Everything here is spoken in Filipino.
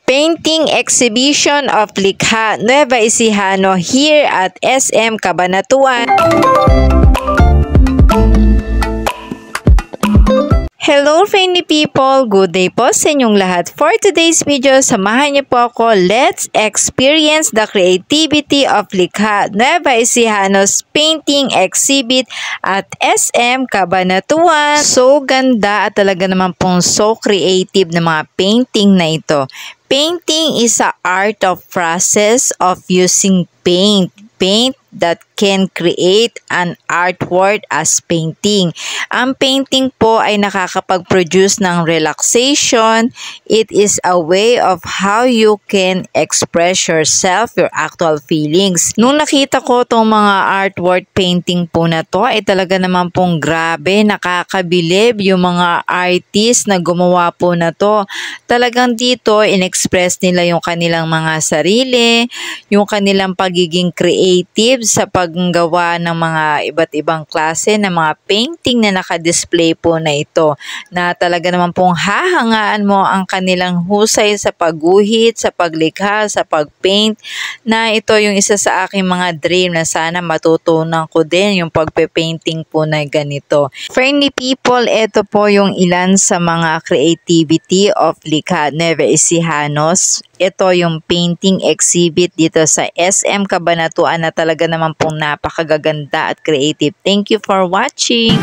Painting Exhibition of Likha Nueva Ecija here at SM Cabanatuan. Hello friendly people! Good day po sa inyong lahat. For today's video, samahan niyo po ako. Let's experience the creativity of Likha Nueva Ecija's painting exhibit at SM Cabanatuan. So ganda at talaga naman pong so creative na mga painting na ito. Painting is a art of process of using paint that can create an artwork as painting. Ang painting po ay nakakapag-produce ng relaxation. It is a way of how you can express yourself, your actual feelings. Nung nakita ko itong mga artwork painting po na to, ay talaga naman pong grabe, nakakabilib yung mga artist na gumawa po na to. Talagang dito, in-express nila yung kanilang mga sarili, yung kanilang pagiging creative sa paggawa ng mga iba't ibang klase ng mga painting na naka-display po na ito, na talaga naman pong hahangaan mo ang kanilang husay sa pagguhit, sa paglikha, sa pagpaint, na ito yung isa sa aking mga dream na sana matutunan ko din yung pagpe-painting po na ganito. Friendly people, ito po yung ilan sa mga creativity of Likha Nueva Ecija. Ito yung painting exhibit dito sa SM Cabanatuan na talaga naman pong napakagaganda at creative. Thank you for watching!